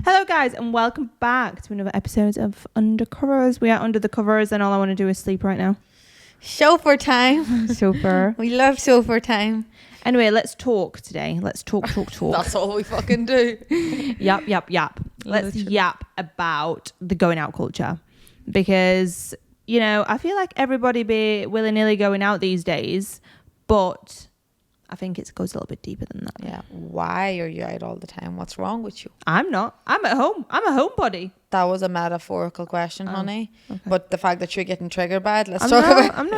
Hello guys and welcome back to another episode of Undercovers. We are under the covers and all I want to do is sleep right now. Chauffeur time. Super. We love chauffeur time. Anyway, let's talk today. Let's talk. That's all we fucking do. Yap. Let's yap about the going out culture. Because, you know, I feel like everybody be willy-nilly going out these days, but I think it goes a little bit deeper than that. Yeah. Why are you out all the time? What's wrong with you? I'm not. I'm at home. I'm a homebody. That was a metaphorical question, honey. Okay. But the fact that you're getting triggered by it, I'm not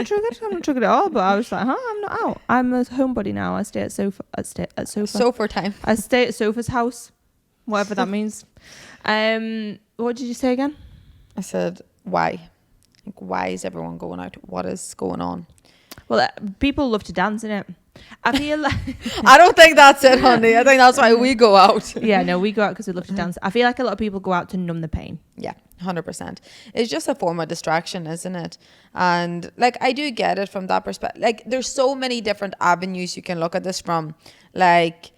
triggered. I'm not triggered at all. But I was like, I'm not out. I'm a homebody now. I stay at sofa. Sofa time. I stay at Sofa's house, whatever that means. What did you say again? I said, why? Like, why is everyone going out? What is going on? Well, people love to dance, innit? I feel like I don't think that's it, honey. I think that's why we go out. Yeah, no, we go out because we love to dance. I feel like a lot of people go out to numb the pain. Yeah, 100%. It's just a form of distraction, isn't it? And like, I do get it from that perspective. Like, there's so many different avenues you can look at this from. Like,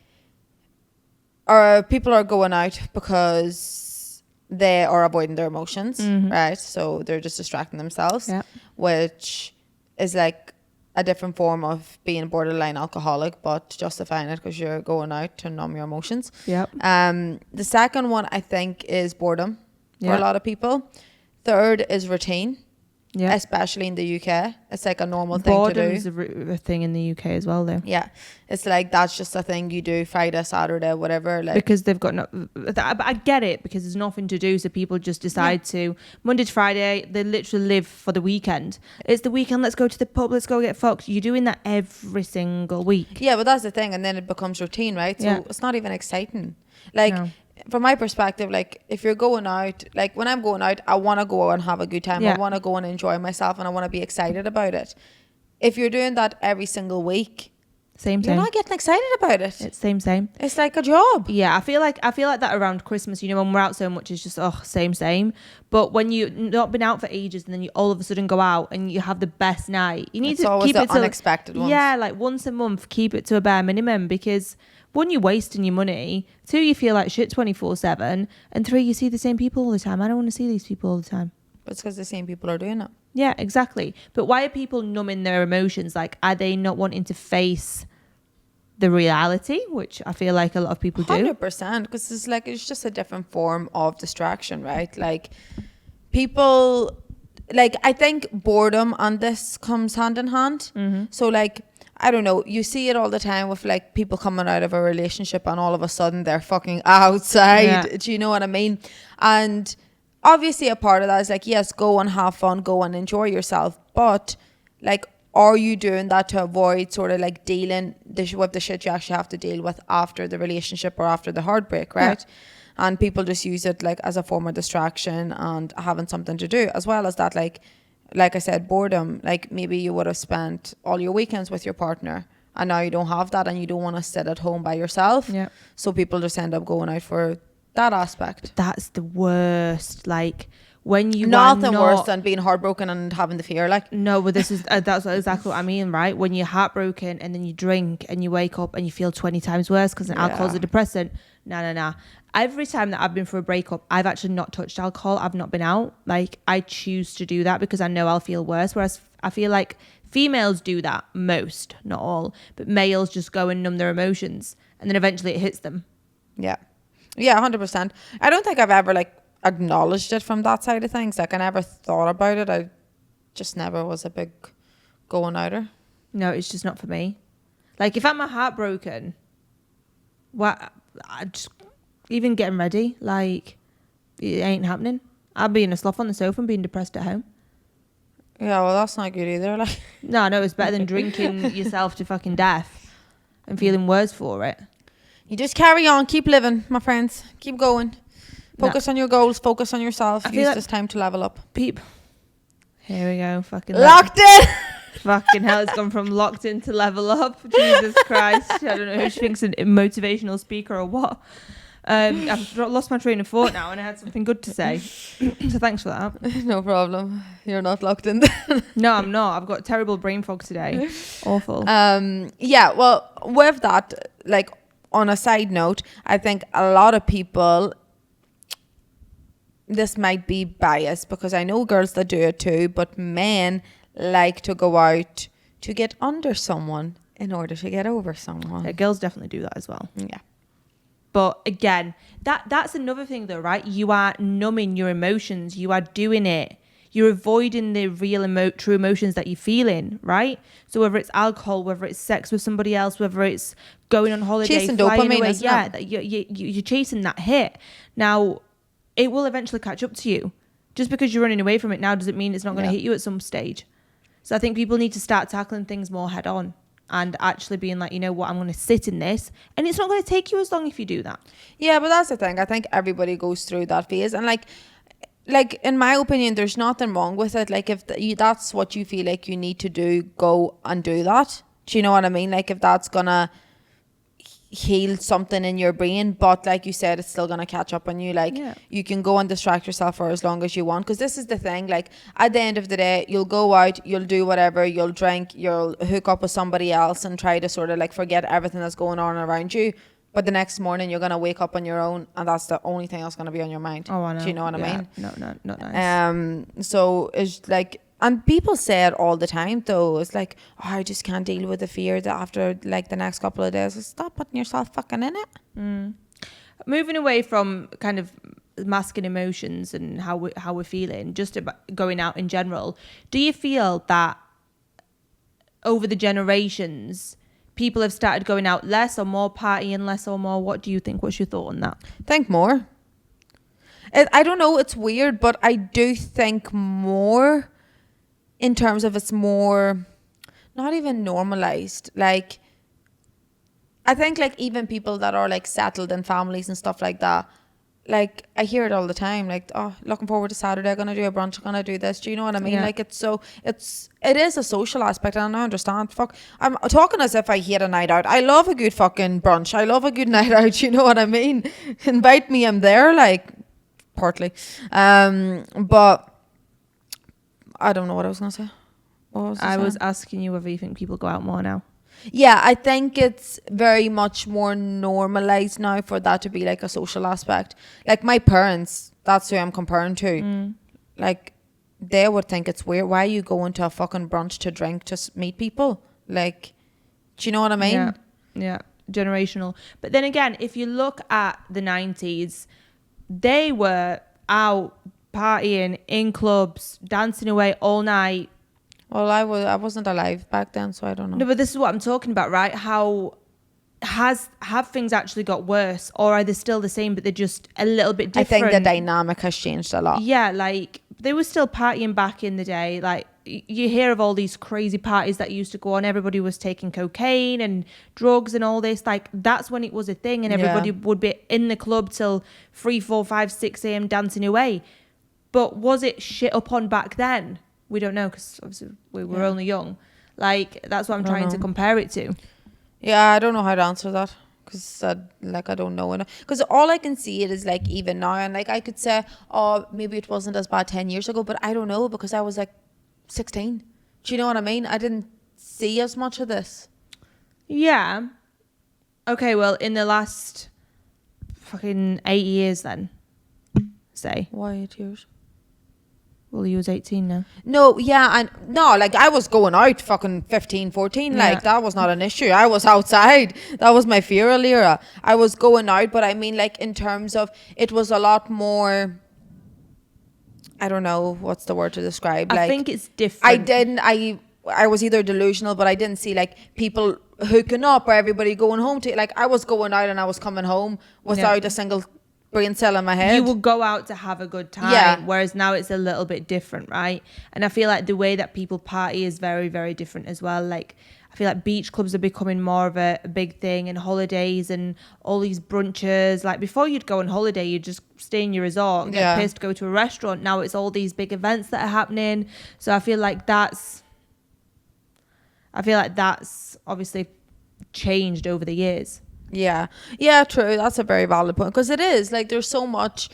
people are going out because they are avoiding their emotions, right? So they're just distracting themselves, which is like a different form of being borderline alcoholic, but justifying it because you're going out to numb your emotions. The second one, I think, is boredom for a lot of people. Third is routine, especially in the UK. It's like a normal thing to do. Boredom is a thing in the UK as well, though. Yeah, it's like that's just a thing you do Friday, Saturday, whatever. Like, because they've got but I get it, because there's nothing to do, so people just decide to Monday to Friday. They literally live for the weekend. It's the weekend. Let's go to the pub. Let's go get fucked. You're doing that every single week. Yeah, but that's the thing, and then it becomes routine, right? So it's not even exciting. Like. No. From my perspective, like, if you're going out, like when I'm going out, I want to go and have a good time. I want to go and enjoy myself, and I want to be excited about it. If you're doing that every single week, you're not getting excited about it. It's same. It's like a job. Yeah, I feel like that around Christmas. You know, when we're out so much, it's just same. But when you've not been out for ages, and then you all of a sudden go out and you have the best night, you need to keep it to unexpected ones. Yeah, like once a month, keep it to a bare minimum, because one, you're wasting your money. Two, you feel like shit 24/7. And three, you see the same people all the time. I don't want to see these people all the time. But it's because the same people are doing it. Yeah, exactly. But why are people numbing their emotions? Like, are they not wanting to face the reality, which I feel like a lot of people do? 100%, because it's just a different form of distraction, right? Like, people, like, I think boredom on this comes hand in hand. So, like, I don't know, you see it all the time with like people coming out of a relationship and all of a sudden they're fucking outside. Do you know what I mean? And obviously a part of that is like, yes, go and have fun, go and enjoy yourself. But like, are you doing that to avoid sort of like dealing with the shit you actually have to deal with after the relationship or after the heartbreak, right? And people just use it like as a form of distraction and having something to do, as well as that, like I said, boredom. Like, maybe you would have spent all your weekends with your partner and now you don't have that and you don't want to sit at home by yourself. So people just end up going out for that aspect. That's the worst. Like, when you nothing worse than being heartbroken and having the fear. Like, no, but this is that's exactly what I mean, right? When you're heartbroken and then you drink and you wake up and you feel 20 times worse because alcohol's a depressant. Nah. Every time that I've been through a breakup, I've actually not touched alcohol. I've not been out. Like, I choose to do that because I know I'll feel worse. Whereas I feel like females do that most, not all, but males just go and numb their emotions and then eventually it hits them. Yeah, 100%. I don't think I've ever like acknowledged it from that side of things. Like, I never thought about it. I just never was a big going outer. No, it's just not for me. Like, if I'm heartbroken, I just, even getting ready, like, it ain't happening. I'll be in a slough on the sofa and being depressed at home. Yeah, well, that's not good either. Like, no, it's better than drinking yourself to fucking death and feeling worse for it. You just carry on, keep living, my friends. Keep going. Focus on your goals, focus on yourself. Use like this time to level up. Here we go. Fucking locked in. Fucking hell, it's gone from locked in to level up. Jesus Christ. I don't know who she thinks an motivational speaker or what. I've lost my train of thought now and I had something good to say. So thanks for that. No problem. You're not locked in. No, I'm not. I've got terrible brain fog today. Awful. Yeah, well, with that, like, on a side note, I think a lot of people this might be biased because I know girls that do it too, but men like to go out to get under someone in order to get over someone. Yeah, girls definitely do that as well. Yeah. But again, that's another thing though, right? You are numbing your emotions. You are doing it. You're avoiding the real true emotions that you're feeling, right? So whether it's alcohol, whether it's sex with somebody else, whether it's going on holiday, chasing flying dopamine, away, yeah, you're chasing that hit. Now, it will eventually catch up to you. Just because you're running away from it now doesn't mean it's not going to hit you at some stage. So I think people need to start tackling things more head on and actually being like, you know what, I'm going to sit in this. And it's not going to take you as long if you do that. Yeah, but that's the thing. I think everybody goes through that phase. And like in my opinion, there's nothing wrong with it. Like if that's what you feel like you need to do, go and do that. Do you know what I mean? Like if that's gonna heal something in your brain, but like you said, it's still gonna catch up on you. Like you can go and distract yourself for as long as you want, because this is the thing, like at the end of the day, you'll go out, you'll do whatever, you'll drink, you'll hook up with somebody else and try to sort of like forget everything that's going on around you. But the next morning you're going to wake up on your own and that's the only thing that's going to be on your mind. Oh, I know. Do you know what I mean? No, not nice. So it's like, and people say it all the time though. It's like, oh, I just can't deal with the fear that after like the next couple of days. Stop putting yourself fucking in it. Moving away from kind of masking emotions and how we're feeling, just about going out in general, do you feel that over the generations people have started going out less or more, partying less or more? What do you think? What's your thought on that? Think more. I don't know, it's weird, but I do think more in terms of it's more not even normalized. Like I think like even people that are like settled in families and stuff like that, like I hear it all the time, like, oh, looking forward to Saturday, gonna do a brunch, gonna do this. Do you know what I mean? Like it is a social aspect, and I understand. Fuck, I'm talking as if I hate a night out. I love a good fucking brunch. I love a good night out. You know what I mean? Invite me, I'm there. Like partly, but I don't know what I was gonna say. I was asking you whether you think people go out more now. Yeah, I think it's very much more normalized now for that to be like a social aspect. Like my parents, that's who I'm comparing to. Like they would think it's weird. Why are you going to a fucking brunch to drink, to meet people? Like, do you know what I mean? Yeah, generational. But then again, if you look at the 90s, they were out partying in clubs, dancing away all night. Well, I wasn't alive back then, so I don't know. No, but this is what I'm talking about, right? How have things actually got worse, or are they still the same, but they're just a little bit different? I think the dynamic has changed a lot. Yeah, like they were still partying back in the day. Like you hear of all these crazy parties that used to go on. Everybody was taking cocaine and drugs and all this. Like that's when it was a thing, and everybody would be in the club till 3, 4, 5, 6 a.m. dancing away. But was it shit up on back then? We don't know, because obviously we were only young. Like that's what I'm trying to compare it to. Yeah, I don't know how to answer that, because I don't know enough. Because all I can see it is like even now, and like I could say, oh, maybe it wasn't as bad 10 years ago, but I don't know, because I was like 16. Do you know what I mean? I didn't see as much of this. Yeah. Okay, well, in the last fucking 8 years then, say. Why 8 years? Well, you was 18 now. No, yeah, like I was going out fucking 15, 14, like that was not an issue. I was outside. That was my feral era. I was going out, but I mean like in terms of, it was a lot more, I don't know what's the word to describe. I think it's different. I was either delusional, but I didn't see like people hooking up or everybody going home to, like I was going out and I was coming home without a single brain cell in my head. You will go out to have a good time, whereas now it's a little bit different, right? And I feel like the way that people party is very, very different as well. Like I feel like beach clubs are becoming more of a big thing, and holidays and all these brunches. Like before you'd go on holiday, you'd just stay in your resort, get pissed, go to a restaurant. Now it's all these big events that are happening. So I feel like that's obviously changed over the years. Yeah, true. That's a very valid point, because it is like there's so much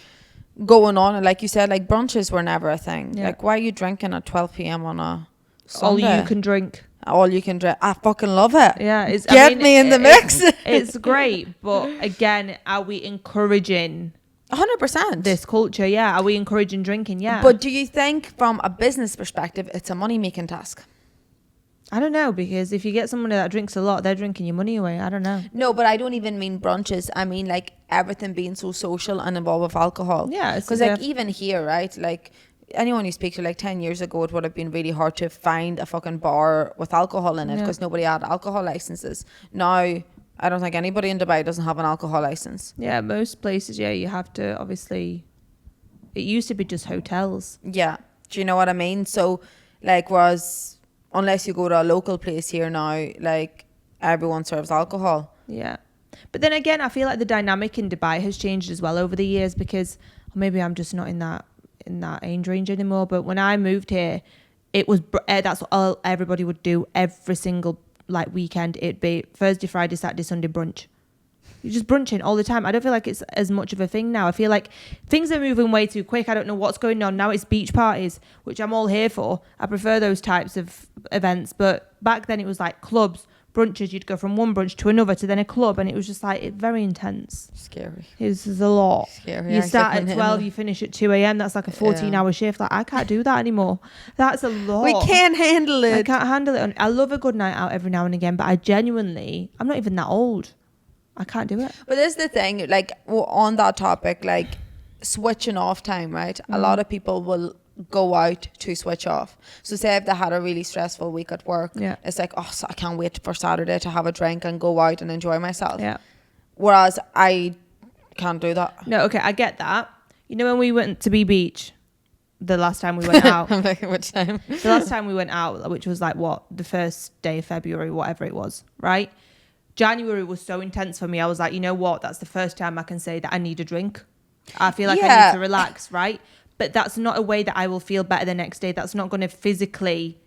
going on, and like you said, like brunches were never a thing. Like why are you drinking at 12 p.m. on a Sunday? All you can drink. I fucking love it. Yeah, get me in the mix. It's great, but again, are we encouraging 100%. this culture? Yeah. Are we encouraging drinking? Yeah. But do you think from a business perspective, it's a money-making task? I don't know, because if you get someone that drinks a lot, they're drinking your money away. I don't know. No, but I don't even mean brunches. I mean like everything being so social and involved with alcohol. Yeah. Because like even here, right? Like anyone you speak to, like 10 years ago, it would have been really hard to find a fucking bar with alcohol in it because nobody had alcohol licenses. Now, I don't think anybody in Dubai doesn't have an alcohol license. Yeah, most places, yeah, you have to, obviously, it used to be just hotels. Yeah. Do you know what I mean? So, like, whereas, unless you go to a local place here now, like, everyone serves alcohol. Yeah. But then again, I feel like the dynamic in Dubai has changed as well over the years, because maybe I'm just not in that age range anymore. But when I moved here, it was that's what everybody would do every single like weekend. It'd be Thursday, Friday, Saturday, Sunday brunch. You're just brunching all the time. I don't feel like it's as much of a thing now. I feel like things are moving way too quick. I don't know what's going on now. It's beach parties, which I'm all here for. I prefer those types of events. But back then it was like clubs, brunches. You'd go from one brunch to another to then a club, and it was just like very intense. Scary. It was a lot. Scary. You start at 12, you finish at 2 a.m. That's like a 14-hour shift. Like, I can't do that anymore. That's a lot. We can't handle it. I can't handle it. I love a good night out every now and again, but I'm not even that old. I can't do it. But this is the thing, like on that topic, like switching off time, right? A lot of people will go out to switch off. So say if they had a really stressful week at work, it's like, oh, so I can't wait for Saturday to have a drink and go out and enjoy myself. Yeah. Whereas I can't do that. No, okay, I get that. You know when we went to Beach, the last time we went out? I'm like, which time? The last time we went out, which was like the first day of February, whatever it was, right? January was so intense for me. I was like, you know what? That's the first time I can say that I need a drink. I feel like I need to relax, right? But that's not a way that I will feel better the next day. That's not going to physically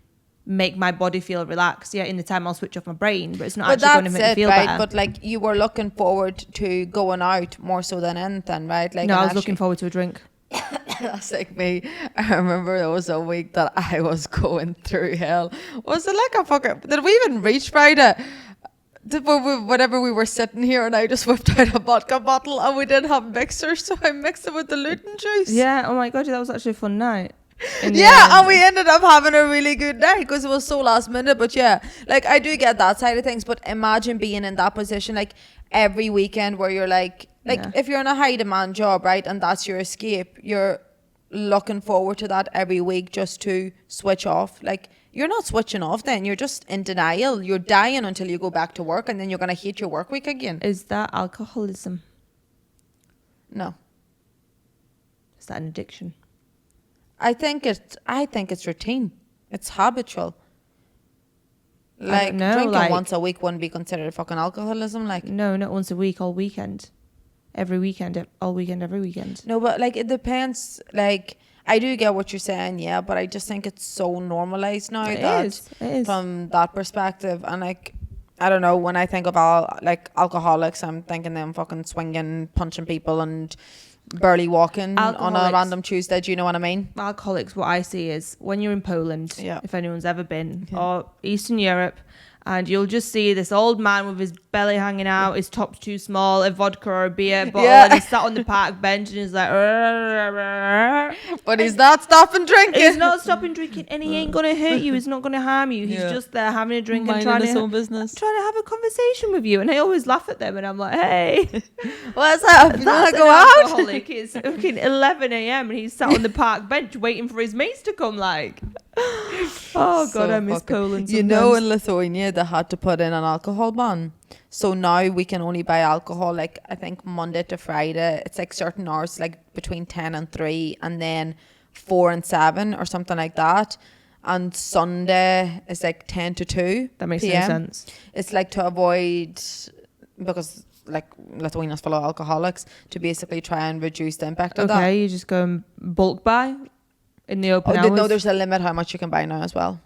make my body feel relaxed. Yeah, in the time I'll switch off my brain, but it's not actually going to make me feel better. But like you were looking forward to going out more so than anything, right? Like no, I was looking forward to a drink. That's like me. I remember there was a week that I was going through hell. Was it like a fucking... Did we even reach Friday? Whenever we were sitting here and I just whipped out a vodka bottle and we didn't have mixers, so I mixed it with the Luton juice. Yeah, oh my god, that was actually a fun night. Yeah, and we ended up having a really good night because it was so last minute. But yeah, like I do get that side of things, but imagine being in that position like every weekend where you're like if you're in a high demand job, right, and that's your escape, you're looking forward to that every week just to switch off. Like you're not switching off then, you're just in denial. You're dying until you go back to work and then you're going to hate your work week again. Is that alcoholism? No. Is that an addiction? I think it's routine. It's habitual. Like drinking once a week wouldn't be considered fucking alcoholism. Like no, not once a week, all weekend. Every weekend, all weekend, every weekend. No, but like it depends. Like I do get what you're saying, yeah, but I just think it's so normalized now. It is. From that perspective. And like, I don't know, when I think of alcoholics, I'm thinking them fucking swinging, punching people and barely walking on a random Tuesday. Do you know what I mean? Alcoholics, what I see is when you're in Poland, if anyone's ever been, or Eastern Europe, and you'll just see this old man with his belly hanging out, his top's too small, a vodka or a beer bottle, and he's sat on the park bench and he's like, but he's not stopping drinking. He's not stopping drinking, and he ain't gonna hurt you. He's not gonna harm you. He's just there having a drink and trying to have a conversation with you. And I always laugh at them, and I'm like, hey, what's up? You wanna go out? Alcoholic. It's fucking 11 a.m. and he's sat on the park bench waiting for his mates to come. Like, oh god, I miss Poland sometimes. You know, in Lithuania they had to put in an alcohol ban, so now we can only buy alcohol like I think Monday to Friday. It's like certain hours, like between 10 and 3, and then 4 and 7 or something like that. And Sunday is like 10 to 2. That makes PM. no sense. It's like to avoid, because like Lithuania's full of alcoholics, to basically try and reduce the impact of that. Okay, you just go and bulk buy in the open hours. No, there's a limit how much you can buy now as well.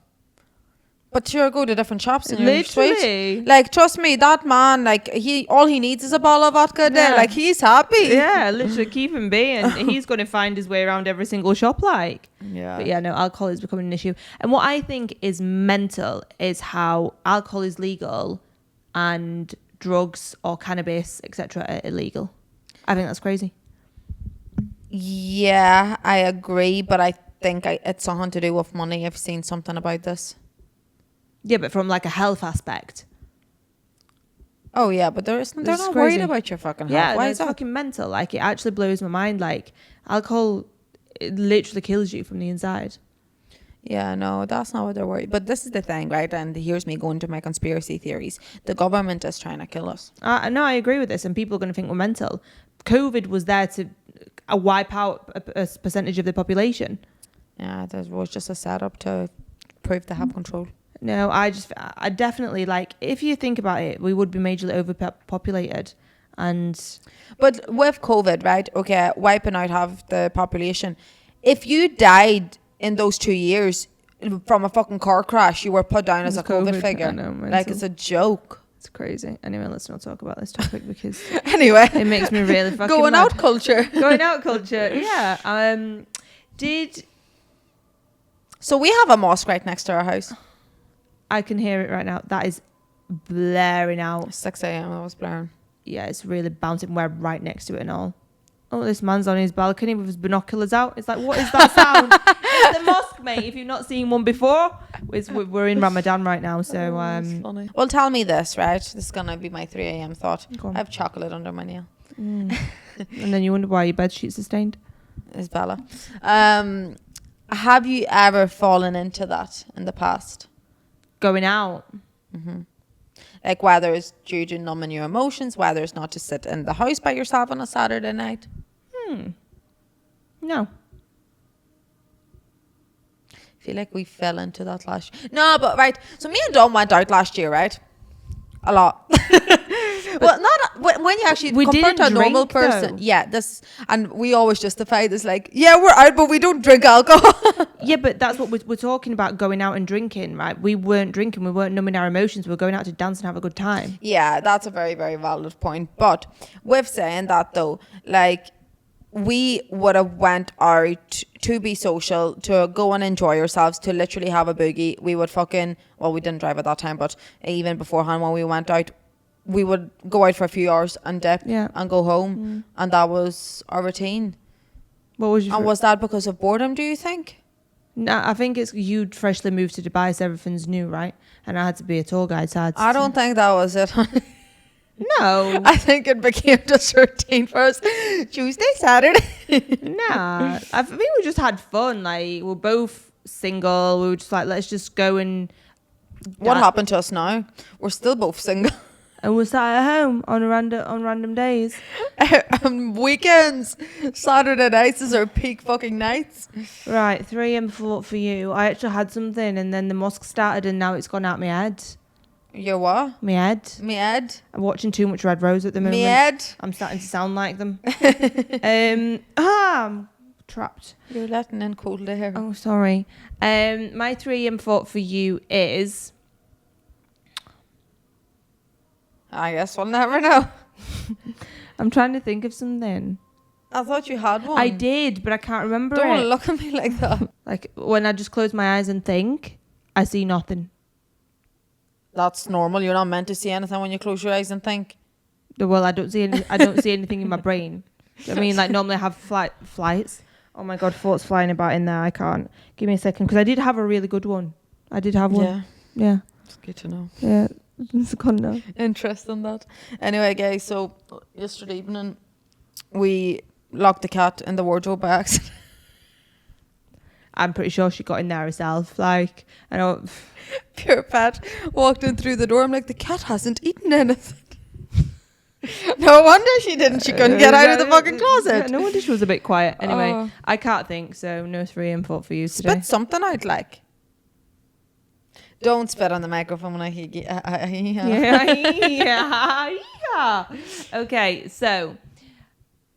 But sure, go to different shops and you're literally sweet. Like, trust me, that man, like, all he needs is a bottle of vodka a day. Like, he's happy. Yeah, literally keep him be, and he's going to find his way around every single shop, like. Yeah. But yeah, no, alcohol is becoming an issue. And what I think is mental is how alcohol is legal and drugs or cannabis, etc., are illegal. I think that's crazy. Yeah, I agree, but I think it's something to do with money. I've seen something about this. Yeah, but from like a health aspect. Oh yeah, but they're not crazy. worried about your fucking health. Yeah, Why no, is it's that? fucking mental. Like, it actually blows my mind. Like, alcohol, it literally kills you from the inside. Yeah, no, that's not what they're worried. But this is the thing, right? And here's me going to my conspiracy theories. The government is trying to kill us. No, I agree with this, and people are going to think we're mental. COVID was there to wipe out a percentage of the population. Yeah, that was just a setup to prove they have control. No, I definitely, like, if you think about it, we would be majorly overpopulated. But with COVID, right? Okay, wiping out half the population. If you died in those 2 years from a fucking car crash, you were put down as a COVID figure. I know, like, it's a joke. It's crazy. Anyway, let's not talk about this topic because anyway, it makes me really fucking going mad. out culture. Going out culture. Yeah. So we have a mosque right next to our house. I can hear it right now. That is blaring out. 6 a.m. I was blaring. Yeah, it's really bouncing. We're right next to it and all. Oh, this man's on his balcony with his binoculars out. It's like, what is that sound? It's the mosque, mate. If you've not seen one before, we're in Ramadan right now. So, That's funny. Well, tell me this, right? This is going to be my 3 a.m. thought. I have chocolate under my nail. And then you wonder why your bed sheets are stained. It's Bella. Have you ever fallen into that in the past? Going out. Mm-hmm. Like, whether it's due to numbing your emotions, whether it's not to sit in the house by yourself on a Saturday night. No. I feel like we fell into that last year. No, but right. So me and Dom went out last year, right? A lot. Well, not when you actually compare to a normal person. Though. Yeah, and we always justify this like, yeah, we're out, but we don't drink alcohol. Yeah, but that's what we're talking about, going out and drinking, right? We weren't drinking, we weren't numbing our emotions, we were going out to dance and have a good time. Yeah, that's a very, very valid point. But with saying that though, like, we would have went out to be social, to go and enjoy ourselves, to literally have a boogie. We would we didn't drive at that time, but even beforehand when we went out, we would go out for a few hours and dip and go home. And that was our routine. What was your... And was that because of boredom, do you think? No, I think it's you'd freshly moved to Dubai, so everything's new, right? And I had to be a tour guide, so I don't think that was it. No. I think it became just routine for us. Tuesday, Saturday. Nah. I think we just had fun. Like, we're both single. We were just like, let's just go and... What happened to us now? We're still both single. And we're sat at home on random days. Weekends. Saturday nights is our peak fucking nights. Right, 3 a.m. for you. I actually had something and then the mosque started and now it's gone out my head. Your what? My head. Me head. I'm watching too much Red Rose at the moment. Me head. I'm starting to sound like them. I'm trapped. You're letting in cold air. Oh, sorry. My 3 a.m. thought for you is... I guess we'll never know. I'm trying to think of something. I thought you had one. I did, but I can't remember Don't it. look at me like that. Like, when I just close my eyes and think, I see nothing. That's normal. You're not meant to see anything when you close your eyes and think. Well, I don't see anything in my brain. I mean, like, normally I have flights. Oh my God, thoughts flying about in there. I can't. Give me a second, because I did have a really good one. I did have one. Yeah. It's good to know. Yeah. It's gone now. Interesting that. Anyway, guys, so yesterday evening we locked the cat in the wardrobe by accident. I'm pretty sure she got in there herself. Like, I know. Pure Pat walked in through the door. I'm like, the cat hasn't eaten anything. No wonder she didn't. She couldn't get out of the fucking closet. Yeah, no wonder she was a bit quiet. Anyway, I can't think, so no 3 a.m. thought for you today. Spit something out, like. Don't spit on the microphone when I hear you. Yeah. Okay, so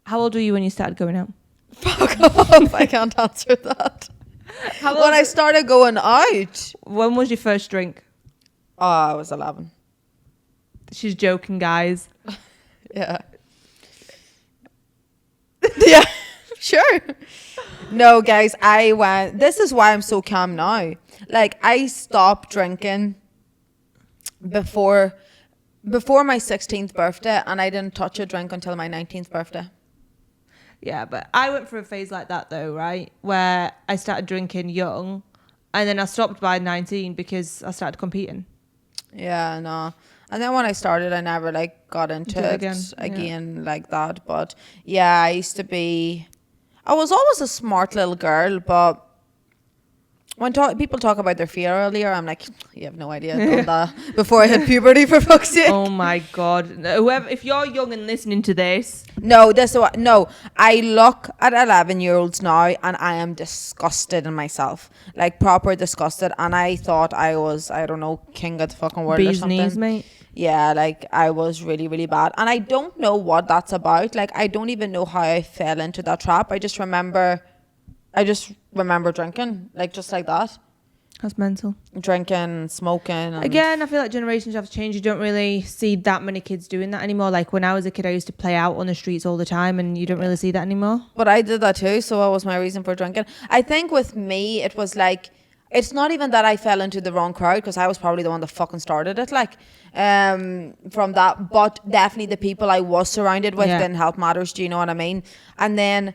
how old were you when you started going out? Fuck off. I can't answer that. When I started going out. When was your first drink? Oh, I was 11. She's joking, guys. Yeah. Yeah, sure. No, guys, this is why I'm so calm now. Like, I stopped drinking before my 16th birthday, and I didn't touch a drink until my 19th birthday. Yeah, but I went through a phase like that though, right? Where I started drinking young and then I stopped by 19 because I started competing. Yeah, no. And then when I started, I never like got into it again like that. But yeah, I was always a smart little girl, but when people talk about their fear earlier, I'm like, you have no idea. I've done that before I hit puberty, for fuck's sake. Oh my God. Whoever, if you're young and listening to this. No, I look at 11-year-olds now and I am disgusted in myself. Like, proper disgusted. And I thought I was, I don't know, king of the fucking world or something. Knees, mate. Yeah, like, I was really, really bad. And I don't know what that's about. Like, I don't even know how I fell into that trap. I just remember drinking, like, just like that. That's mental. Drinking, smoking. Again, I feel like generations have changed. You don't really see that many kids doing that anymore. Like, when I was a kid, I used to play out on the streets all the time, and you don't really see that anymore. But I did that too, so what was my reason for drinking? I think with me, it was like, it's not even that I fell into the wrong crowd, because I was probably the one that fucking started it, like, from that. But definitely the people I was surrounded with didn't help matters, do you know what I mean? And then,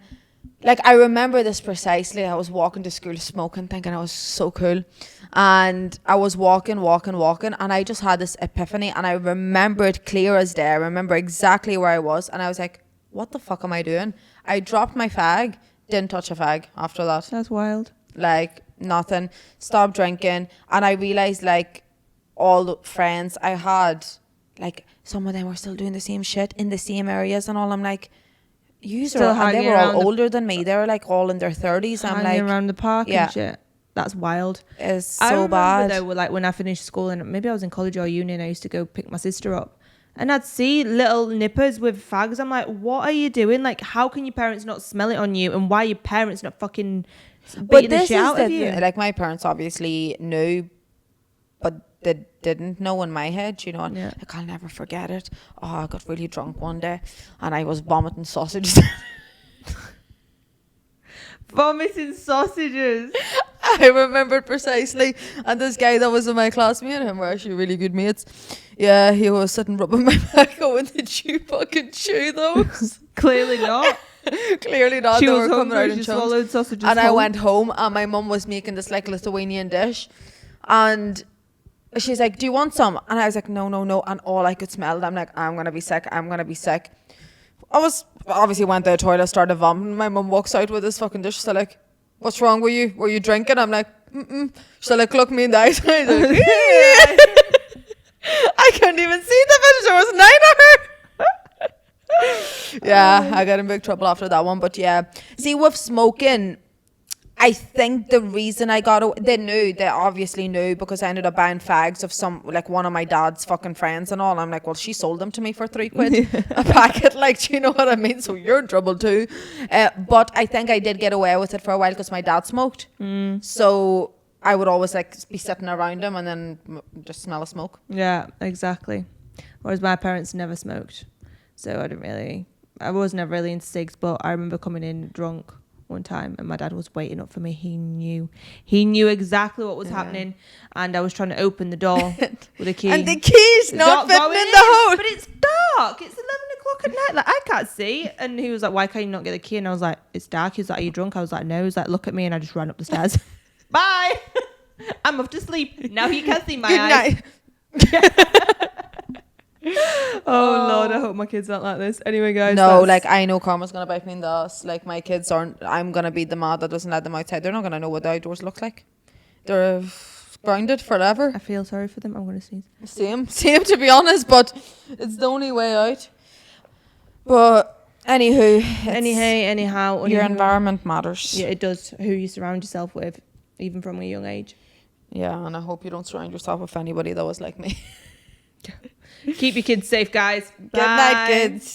like, I remember this precisely. I was walking to school smoking, thinking I was so cool. And I was walking, and I just had this epiphany, and I remember it clear as day. I remember exactly where I was, and I was like, what the fuck am I doing? I dropped my fag, didn't touch a fag after that. That's wild. Like, nothing. Stopped drinking. And I realised, like, all the friends I had, like, some of them were still doing the same shit in the same areas and all. I'm like, and they were all older than me. They were like all in their 30s. I'm like, around the park and shit. That's wild. It's so bad. I remember though, like, when I finished school, and maybe I was in college or uni, and I used to go pick my sister up, and I'd see little nippers with fags. I'm like, what are you doing? Like, how can your parents not smell it on you? And why are your parents not fucking beating the shit out of you? Like, my parents obviously knew, but they didn't know in my head, you know. And like, I'll never forget it. Oh, I got really drunk one day and I was vomiting sausages. Vomiting sausages. I remember it precisely. And this guy that was in my class, me and him were actually really good mates. Yeah, he was sitting rubbing my back going, did you fucking chew those? Clearly not. Clearly not. She they was were coming hungry, out in she swallowed sausages and whole. I went home and my mum was making this like Lithuanian dish. And she's like, do you want some? And I was like, no. And all I could smell, I'm like, I'm going to be sick. I was obviously went to the toilet, started vomiting. My mum walks out with this fucking dish. She's like, what's wrong with you? Were you drinking? I'm like, She's like, look me in the eyes. I was like, I couldn't even see the bitch. There was 9 of her. Yeah, I got in big trouble after that one. But yeah, see, with smoking, I think the reason I got they obviously knew, because I ended up buying fags of one of my dad's fucking friends and all. I'm like, well, she sold them to me for £3 a packet, like, do you know what I mean? So you're in trouble too. But I think I did get away with it for a while because my dad smoked. So I would always like be sitting around him and then just smell of smoke. Yeah, exactly. Whereas my parents never smoked, so I was never really into cigs. But I remember coming in drunk one time and my dad was waiting up for me. He knew exactly what was happening, and I was trying to open the door with a key, and the key's not fitting in the hole. But it's dark, it's 11 o'clock at night, like I can't see. And he was like, why can't you not get the key? And I was like, it's dark. He was like, are you drunk? I was like, no. He was like, look at me. And I just ran up the stairs. Bye. I'm off to sleep now. You can see my eyes. Oh Lord, I hope my kids aren't like this. Anyway, guys, like, I know karma's gonna bite me in the ass. Like, my kids aren't. I'm gonna be the mad that doesn't let them outside. They're not gonna know what the outdoors look like. They're grounded forever. I feel sorry for them. I'm gonna sneeze. Same to be honest, but it's the only way out. But anyhow, your environment matters. Yeah, it does. Who you surround yourself with, even from a young age. Yeah, and I hope you don't surround yourself with anybody that was like me. Keep your kids safe, guys. Good night, kids.